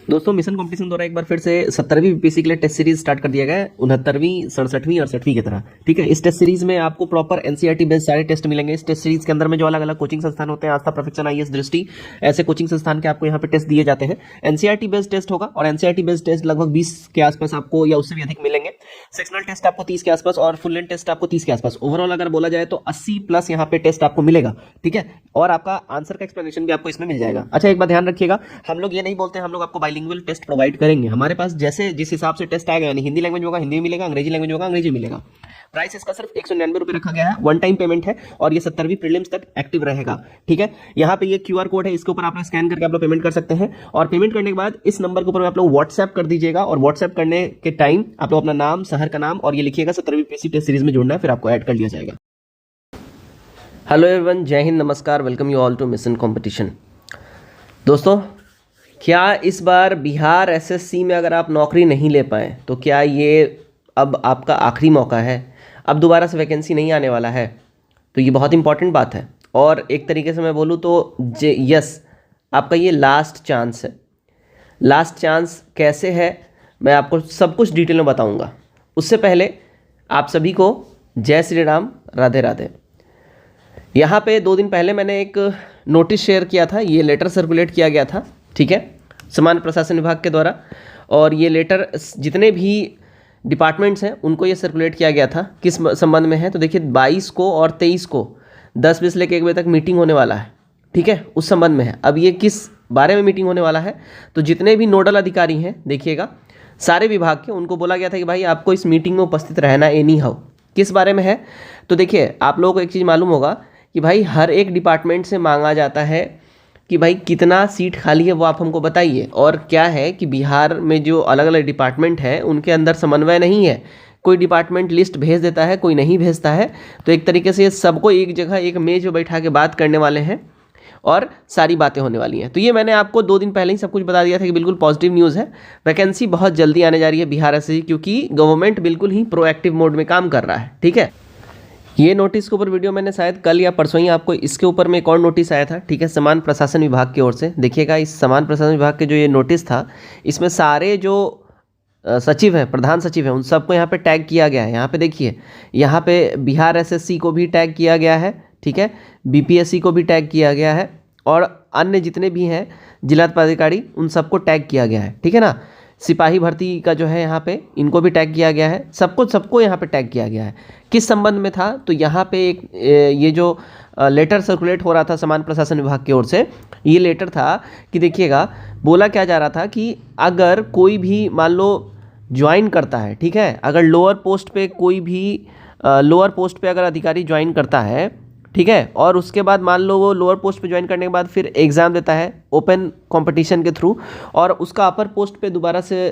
दोस्तों mission competition द्वारा एक बार फिर से 70वीं बीपीएससी के लिए टेस्ट सीरीज स्टार्ट कर दिया गया है 69वीं 67वीं 68वीं की तरह। ठीक है, इस टेस्ट सीरीज में आपको प्रॉपर एनसीईआरटी बेस्ड सारे टेस्ट मिलेंगे। इस टेस्ट सीरीज के अंदर में जो अलग अलग कोचिंग संस्थान होते हैं, आस्था, प्रोफेक्शन, आईएएस, दृष्टि, ऐसे कोचिंग संस्थान के आपको यहाँ पे टेस्ट दिए जाते हैं। एनसीईआरटी बेस्ड टेस्ट होगा और एनसीईआरटी बेस्ड टेस्ट लगभग 20 के आसपास आपको या उससे भी अधिक मिलेंगे। सेक्शनल टेस्ट आपको 30 के आसपास और फुल लेंथ टेस्ट आपको 30 के आसपास। ओवरऑल अगर बोला जाए तो 80 प्लस यहाँ पे टेस्ट आपको मिलेगा। ठीक है, और आपका आंसर का एक्सप्लेनेशन भी आपको इसमें मिल जाएगा। अच्छा, एक बात ध्यान रखिएगा, हम लोग ये नहीं बोलते हम लोग आपको बाइलिंगुअल टेस्ट प्रोवाइड करेंगे। हमारे पास जैसे जिस हिसाब से टेस्ट आएगा, यानी हिंदी लैंग्वेज होगा हिंदी में मिलेगा, अंग्रेजी लैंग्वेज होगा अंग्रेजी में मिलेगा। प्राइस इसका सिर्फ 199 रुपए रखा गया है, वन टाइम पेमेंट है और ये 70वीं प्रीलिम्स तक एक्टिव रहेगा। ठीक है, यहाँ पे ये क्यूआर कोड है, इसके ऊपर आप स्कैन करके आप लोग पेमेंट कर सकते हैं और पेमेंट करने के बाद इस नंबर के ऊपर आप लोग व्हाट्सएप कर दीजिएगा और व्हाट्सएप करने के टाइम आप लोग अपना नाम, शहर का नाम और ये लिखिएगा 70वीं बीपीएससी टेस्ट सीरीज में जुड़ना है, फिर आपको ऐड कर लिया जाएगा। हेलो एवरीवन, जय हिंद, नमस्कार, welcome you all to mission competition. दोस्तों, क्या इस बार बिहार एसएससी में अगर आप नौकरी नहीं ले पाए तो क्या ये अब आपका आखिरी मौका है? अब दोबारा से वैकेंसी नहीं आने वाला है, तो ये बहुत इंपॉर्टेंट बात है। और एक तरीके से मैं बोलूँ तो यस, आपका ये लास्ट चांस है। लास्ट चांस कैसे है मैं आपको सब कुछ डिटेल में बताऊंगा। उससे पहले आप सभी को जय श्री राम, राधे राधे। यहाँ पे 2 दिन पहले मैंने एक नोटिस शेयर किया था, ये लेटर सर्कुलेट किया गया था। ठीक है, सामान्य प्रशासन विभाग के द्वारा, और ये लेटर जितने भी डिपार्टमेंट्स हैं उनको ये सर्कुलेट किया गया था। किस संबंध में है तो देखिए, 22 को और 23 को 10 बजे से लेकर 1 बजे तक मीटिंग होने वाला है। ठीक है, उस संबंध में है। अब ये किस बारे में मीटिंग होने वाला है तो जितने भी नोडल अधिकारी हैं, देखिएगा सारे विभाग के, उनको बोला गया था कि भाई आपको इस मीटिंग में उपस्थित रहना एनी हाउ। किस बारे में है तो देखिए, आप लोगों को एक चीज़ मालूम होगा कि भाई हर एक डिपार्टमेंट से मांगा जाता है कि भाई कितना सीट खाली है वो आप हमको बताइए। और क्या है कि बिहार में जो अलग अलग डिपार्टमेंट हैं उनके अंदर समन्वय नहीं है। कोई डिपार्टमेंट लिस्ट भेज देता है, कोई नहीं भेजता है। तो एक तरीके से ये सबको एक जगह एक मेज पर बैठा के बात करने वाले हैं और सारी बातें होने वाली हैं। तो ये मैंने आपको 2 दिन पहले ही सब कुछ बता दिया था कि बिल्कुल पॉजिटिव न्यूज़ है। वैकेंसी बहुत जल्दी आने जा रही है बिहार से, क्योंकि गवर्नमेंट बिल्कुल ही प्रोएक्टिव मोड में काम कर रहा है। ठीक है, ये नोटिस के ऊपर वीडियो मैंने शायद कल या परसों ही आपको इसके ऊपर में एक और नोटिस आया था। ठीक है, समान प्रशासन विभाग की ओर से। देखिएगा, इस समान प्रशासन विभाग के जो ये नोटिस था, इसमें सारे जो सचिव हैं, प्रधान सचिव हैं, उन सबको यहाँ पे टैग किया गया है। यहाँ पे देखिए, यहाँ पे बिहार एसएससी को भी टैग किया गया है। ठीक है, बीपीएससी को भी टैग किया गया है और अन्य जितने भी हैं जिला पदाधिकारी उन सबको टैग किया गया है। ठीक है ना, सिपाही भर्ती का जो है यहाँ पे इनको भी टैग किया गया है। सबको यहाँ पे टैग किया गया है। किस संबंध में था तो यहाँ पे एक ये जो लेटर सर्कुलेट हो रहा था समान प्रशासन विभाग की ओर से, ये लेटर था कि देखिएगा, बोला क्या जा रहा था कि अगर कोई भी मान लो ज्वाइन करता है, ठीक है, अगर लोअर पोस्ट पे कोई भी लोअर पोस्ट पे अगर अधिकारी ज्वाइन करता है, ठीक है, और उसके बाद मान लो वो लोअर पोस्ट पे ज्वाइन करने के बाद फिर एग्ज़ाम देता है ओपन कंपटीशन के थ्रू, और उसका अपर पोस्ट पे दोबारा से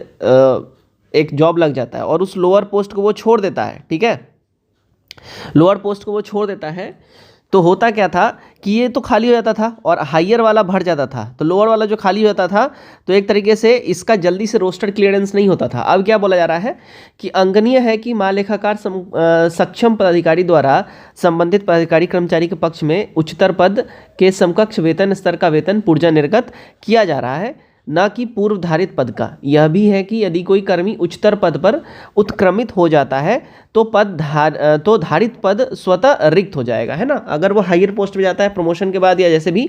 एक जॉब लग जाता है और उस लोअर पोस्ट को वो छोड़ देता है। ठीक है, लोअर पोस्ट को वो छोड़ देता है, तो होता क्या था कि ये तो खाली हो जाता था और हायर वाला भर जाता था। तो लोअर वाला जो खाली होता था तो एक तरीके से इसका जल्दी से रोस्टर क्लियरेंस नहीं होता था। अब क्या बोला जा रहा है कि अंगनीय है कि महालेखाकार सक्षम पदाधिकारी द्वारा संबंधित पदाधिकारी कर्मचारी के पक्ष में उच्चतर पद के समकक्ष वेतन स्तर का वेतन पूर्जा निर्गत किया जा रहा है, न कि पूर्व धारित पद का। यह भी है कि यदि कोई कर्मी उच्चतर पद पर उत्क्रमित हो जाता है तो धारित पद स्वतः रिक्त हो जाएगा, है ना। अगर वो हायर पोस्ट पे जाता है प्रमोशन के बाद या जैसे भी,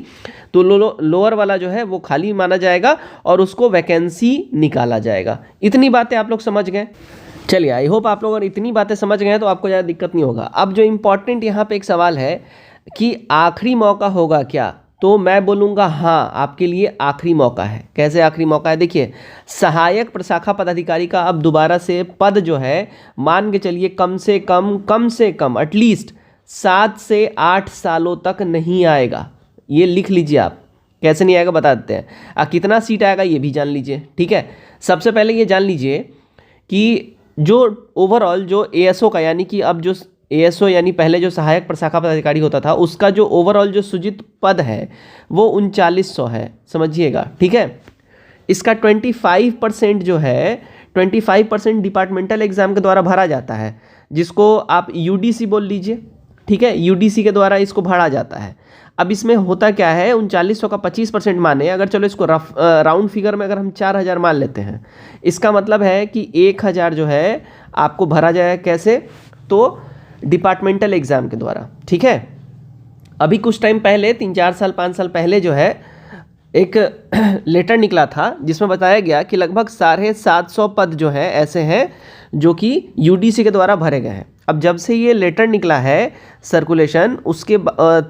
तो लोअर वाला जो है वो खाली माना जाएगा और उसको वैकेंसी निकाला जाएगा। इतनी बातें आप लोग समझ गए? चलिए, आई होप आप लोग अगर इतनी बातें समझ गए तो आपको ज़्यादा दिक्कत नहीं होगा। अब जो इम्पोर्टेंट यहाँ पे एक सवाल है कि आखिरी मौका होगा क्या, तो मैं बोलूँगा हाँ, आपके लिए आखिरी मौका है। कैसे आखिरी मौका है? देखिए, सहायक प्रशाखा पदाधिकारी का अब दोबारा से पद जो है, मान के चलिए कम से कम एटलीस्ट 7 से 8 सालों तक नहीं आएगा। ये लिख लीजिए आप, कैसे नहीं आएगा बता देते हैं। कितना सीट आएगा ये भी जान लीजिए। ठीक है, सबसे पहले ये जान लीजिए कि जो ओवरऑल जो एएसओ का, यानी कि अब जो एएसओ यानी पहले जो सहायक प्रशाखा पदाधिकारी होता था, उसका जो ओवरऑल जो सृजित पद है वो 3900 है, समझिएगा। ठीक है, इसका 25% जो है, 25% डिपार्टमेंटल एग्जाम के द्वारा भरा जाता है, जिसको आप यूडीसी बोल लीजिए। ठीक है, यूडीसी के द्वारा इसको भरा जाता है। अब इसमें होता क्या है, 3900 का 25% माने, अगर चलो इसको रफ राउंड फिगर में अगर हम 4000 मान लेते हैं, इसका मतलब है कि 1000 जो है आपको भरा जाएगा कैसे, तो डिपार्टमेंटल एग्जाम के द्वारा। ठीक है, अभी कुछ टाइम पहले 3-4 साल 5 साल पहले जो है एक लेटर निकला था जिसमें बताया गया कि लगभग 750 पद जो है ऐसे हैं जो कि यूडीसी के द्वारा भरे गए हैं। अब जब से ये लेटर निकला है सर्कुलेशन, उसके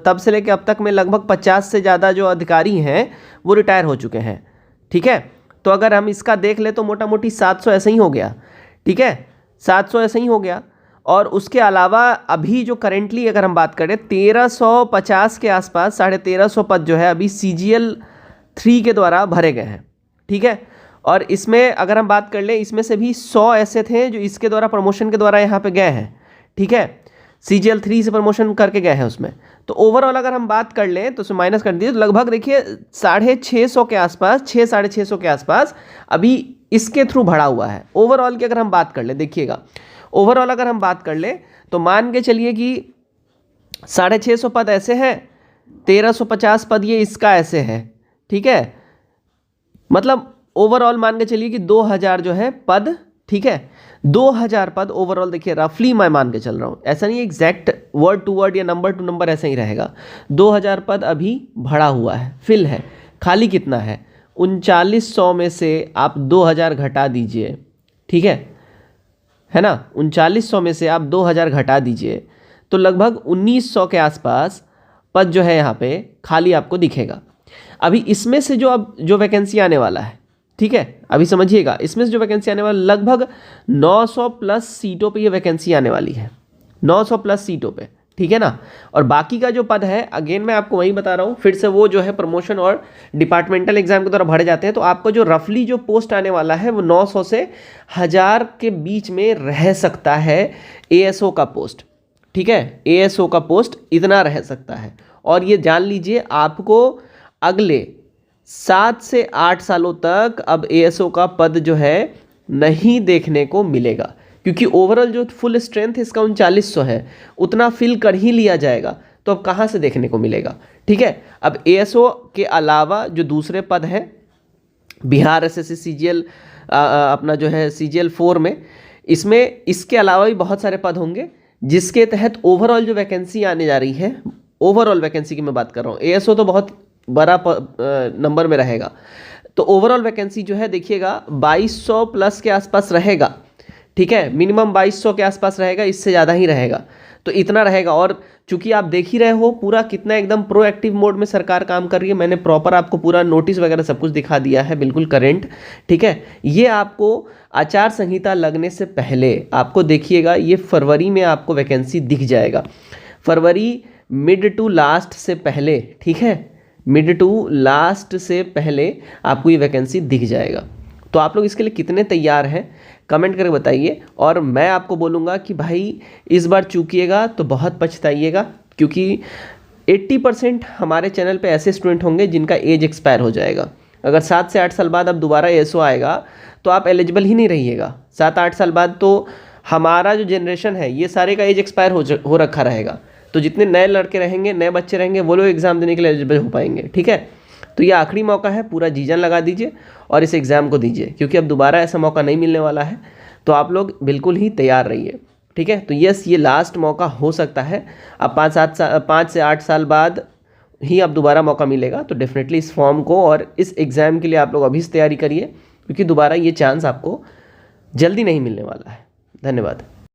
तब से लेकर अब तक में लगभग 50 से ज़्यादा जो अधिकारी हैं वो रिटायर हो चुके हैं। ठीक है, तो अगर हम इसका देख ले तो मोटा मोटी 700 ऐसे ही हो गया। ठीक है, 700 ऐसे ही हो गया। और उसके अलावा अभी जो करेंटली अगर हम बात करें 1350 के आसपास 1350 पद जो है अभी CGL 3 के द्वारा भरे गए हैं। ठीक है, और इसमें अगर हम बात कर लें, इसमें से भी 100 ऐसे थे जो इसके द्वारा प्रमोशन के द्वारा यहाँ पे गए हैं। ठीक है, CGL 3 से प्रमोशन करके गए हैं उसमें। तो ओवरऑल अगर हम बात कर लें तो उसमें माइनस कर दीजिए तो लगभग देखिए 650 के आसपास, 600-650 के आसपास अभी इसके थ्रू भरा हुआ है। ओवरऑल की अगर हम बात कर लें, देखिएगा ओवरऑल अगर हम बात कर लें तो मान के चलिए कि 650 पद ऐसे हैं, 1350 पद ये इसका ऐसे है। ठीक है, मतलब ओवरऑल मान के चलिए कि 2000 जो है पद। ठीक है, 2000 पद ओवरऑल, देखिए रफली मैं मान के चल रहा हूँ, ऐसा नहीं एग्जैक्ट वर्ड टू वर्ड या नंबर टू नंबर ऐसा ही रहेगा। 2000 पद अभी भरा हुआ है, फिल है। खाली कितना है, 3900 में से आप 2000 घटा दीजिए। ठीक है ना, 3900 में से आप 2000 घटा दीजिए तो लगभग 1900 के आसपास पद जो है यहाँ पे खाली आपको दिखेगा। अभी इसमें से जो वैकेंसी आने वाला है, ठीक है, अभी समझिएगा, इसमें से जो वैकेंसी आने वाला लगभग 900 प्लस सीटों पे ये वैकेंसी आने वाली है, 900 प्लस सीटों पे। ठीक है ना, और बाकी का जो पद है अगेन मैं आपको वही बता रहा हूँ, फिर से वो जो है प्रमोशन और डिपार्टमेंटल एग्जाम के द्वारा भरे जाते हैं। तो आपको जो रफली जो पोस्ट आने वाला है वो 900 से 1000 के बीच में रह सकता है ASO का पोस्ट। ठीक है, ASO का पोस्ट इतना रह सकता है। और ये जान लीजिए आपको अगले 7 से 8 सालों तक अब ASO का पद जो है नहीं देखने को मिलेगा, क्योंकि ओवरऑल जो फुल स्ट्रेंथ इसका 3900 है, उतना फिल कर ही लिया जाएगा। तो अब कहाँ से देखने को मिलेगा। ठीक है, अब ASO के अलावा जो दूसरे पद हैं बिहार SSC CGL अपना जो है CGL 4 में, इसमें इसके अलावा भी बहुत सारे पद होंगे जिसके तहत ओवरऑल जो वैकेंसी आने जा रही है, ओवरऑल वैकेंसी की मैं बात कर रहा हूँ, ASO तो बहुत बड़ा नंबर में रहेगा। तो ओवरऑल वैकेंसी जो है देखिएगा 2200 प्लस के आसपास रहेगा। ठीक है, मिनिमम 2200 के आसपास रहेगा, इससे ज़्यादा ही रहेगा। तो इतना रहेगा। और चूंकि आप देख ही रहे हो पूरा कितना एकदम प्रोएक्टिव मोड में सरकार काम कर रही है, मैंने प्रॉपर आपको पूरा नोटिस वगैरह सब कुछ दिखा दिया है, बिल्कुल करेंट। ठीक है, ये आपको आचार संहिता लगने से पहले आपको देखिएगा, ये फरवरी में आपको वैकेंसी दिख जाएगा, फरवरी मिड टू लास्ट से पहले। ठीक है, मिड टू लास्ट से पहले आपको ये वैकेंसी दिख जाएगा। तो आप लोग इसके लिए कितने तैयार हैं कमेंट करके बताइए। और मैं आपको बोलूँगा कि भाई इस बार चूकिएगा तो बहुत पछताइएगा, क्योंकि 80% हमारे चैनल पे ऐसे स्टूडेंट होंगे जिनका एज एक्सपायर हो जाएगा। अगर 7 से 8 साल बाद अब दोबारा ASO आएगा तो आप एलिजिबल ही नहीं रहिएगा। 7-8 साल बाद तो हमारा जो जनरेशन है ये सारे का एज एक्सपायर हो रखा रहेगा। तो जितने नए लड़के रहेंगे, नए बच्चे रहेंगे, वो लोग एग्ज़ाम देने के लिए एलिजिबल हो पाएंगे। ठीक है, तो ये आखिरी मौका है, पूरा जी जान लगा दीजिए और इस एग्ज़ाम को दीजिए, क्योंकि अब दोबारा ऐसा मौका नहीं मिलने वाला है। तो आप लोग बिल्कुल ही तैयार रहिए। ठीक है, तो यस, ये लास्ट मौका हो सकता है। अब 5 से 8 साल बाद ही अब दोबारा मौका मिलेगा। तो डेफिनेटली इस फॉर्म को और इस एग्ज़ाम के लिए आप लोग अभी से तैयारी करिए, क्योंकि दोबारा ये चांस आपको जल्दी नहीं मिलने वाला है। धन्यवाद।